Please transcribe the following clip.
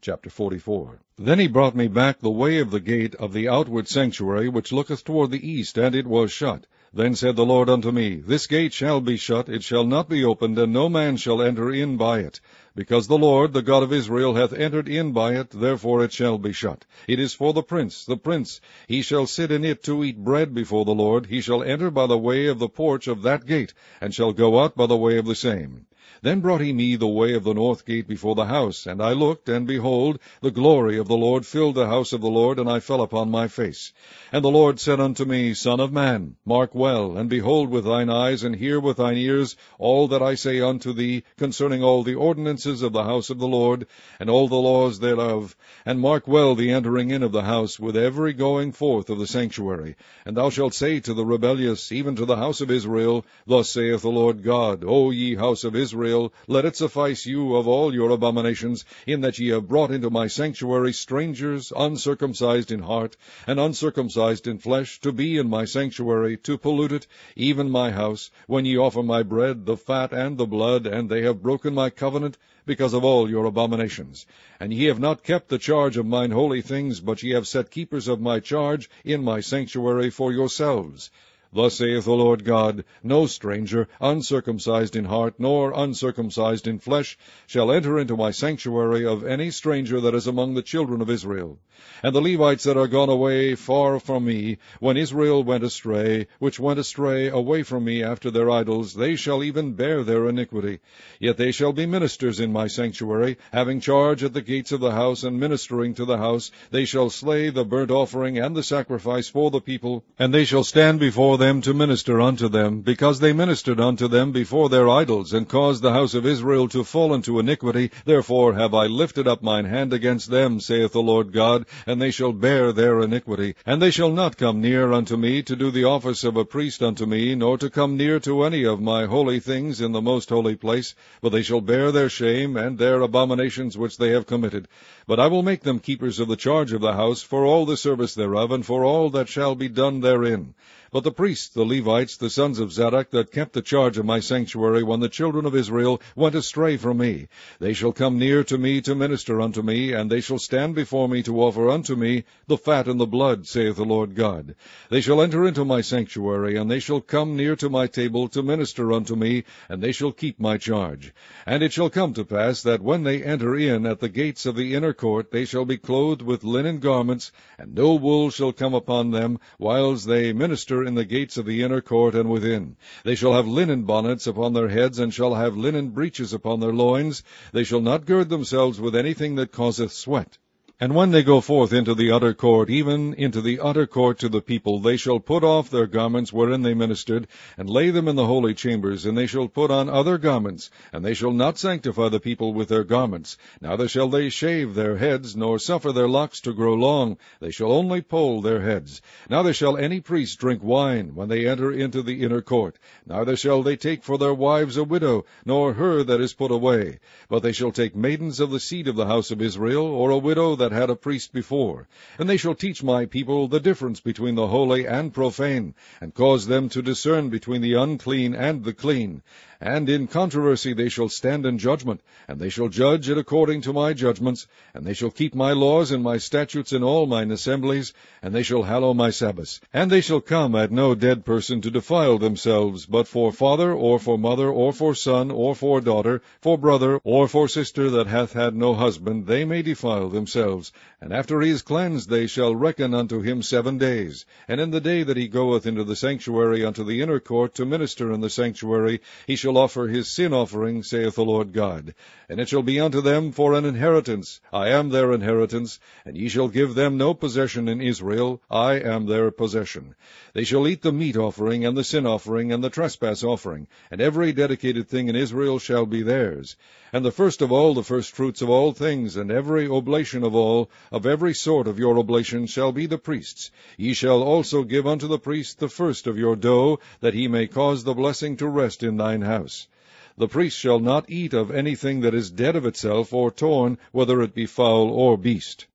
Chapter 44. Then he brought me back the way of the gate of the outward sanctuary, which looketh toward the east, and it was shut. Then said the Lord unto me, This gate shall be shut, it shall not be opened, and no man shall enter in by it. Because the Lord, the God of Israel, hath entered in by it, therefore it shall be shut. It is for the prince. He shall sit in it to eat bread before the Lord. He shall enter by the way of the porch of that gate, and shall go out by the way of the same. Then brought he me the way of the north gate before the house, and I looked, and behold, the glory of the Lord filled the house of the Lord, and I fell upon my face. And the Lord said unto me, Son of man, mark well, and behold with thine eyes, and hear with thine ears all that I say unto thee concerning all the ordinances of the house of the Lord, and all the laws thereof. And mark well the entering in of the house, with every going forth of the sanctuary. And thou shalt say to the rebellious, even to the house of Israel, Thus saith the Lord God, O ye house of Israel, let it suffice you of all your abominations, in that ye have brought into my sanctuary strangers, uncircumcised in heart, and uncircumcised in flesh, to be in my sanctuary, to pollute it, even my house, when ye offer my bread, the fat and the blood, and they have broken my covenant, because of all your abominations. And ye have not kept the charge of mine holy things, but ye have set keepers of my charge in my sanctuary for yourselves. Thus saith the Lord God, No stranger, uncircumcised in heart, nor uncircumcised in flesh, shall enter into my sanctuary of any stranger that is among the children of Israel. And the Levites that are gone away far from me, when Israel went astray, which went astray away from me after their idols, they shall even bear their iniquity. Yet they shall be ministers in my sanctuary, having charge at the gates of the house, and ministering to the house. They shall slay the burnt offering and the sacrifice for the people, and they shall stand before them to minister unto them, because they ministered unto them before their idols, and caused the house of Israel to fall into iniquity. Therefore have I lifted up mine hand against them, saith the Lord God, and they shall bear their iniquity. And they shall not come near unto me to do the office of a priest unto me, nor to come near to any of my holy things in the most holy place, but they shall bear their shame and their abominations which they have committed. But I will make them keepers of the charge of the house, for all the service thereof, and for all that shall be done therein. But the priests, the Levites, the sons of Zadok, that kept the charge of my sanctuary when the children of Israel went astray from me, they shall come near to me to minister unto me, and they shall stand before me to offer unto me the fat and the blood, saith the Lord God. They shall enter into my sanctuary, and they shall come near to my table to minister unto me, and they shall keep my charge. And it shall come to pass that when they enter in at the gates of the inner court, they shall be clothed with linen garments, and no wool shall come upon them, whiles they minister in the gates of the inner court and within. They shall have linen bonnets upon their heads, and shall have linen breeches upon their loins. They shall not gird themselves with anything that causeth sweat. And when they go forth into the utter court, even into the utter court to the people, they shall put off their garments wherein they ministered, and lay them in the holy chambers, and they shall put on other garments, and they shall not sanctify the people with their garments. Neither shall they shave their heads, nor suffer their locks to grow long. They shall only poll their heads. Neither shall any priest drink wine when they enter into the inner court. Neither shall they take for their wives a widow, nor her that is put away. But they shall take maidens of the seed of the house of Israel, or a widow that had a priest before. And they shall teach my people the difference between the holy and profane, and cause them to discern between the unclean and the clean. And in controversy they shall stand in judgment, and they shall judge it according to my judgments, and they shall keep my laws and my statutes in all mine assemblies, and they shall hallow my Sabbaths. And they shall come at no dead person to defile themselves, but for father, or for mother, or for son, or for daughter, for brother, or for sister that hath had no husband, they may defile themselves. And after he is cleansed, they shall reckon unto him 7 days. And in the day that he goeth into the sanctuary unto the inner court to minister in the sanctuary, he shall offer his sin offering, saith the Lord God. And it shall be unto them for an inheritance. I am their inheritance, and ye shall give them no possession in Israel. I am their possession. They shall eat the meat offering, and the sin offering, and the trespass offering, and every dedicated thing in Israel shall be theirs. And the first of all, the firstfruits of all things, and every oblation of all, of every sort of your oblation, shall be the priest's. Ye shall also give unto the priest the first of your dough, that he may cause the blessing to rest in thine house. The priest shall not eat of anything that is dead of itself, or torn, whether it be fowl or beast.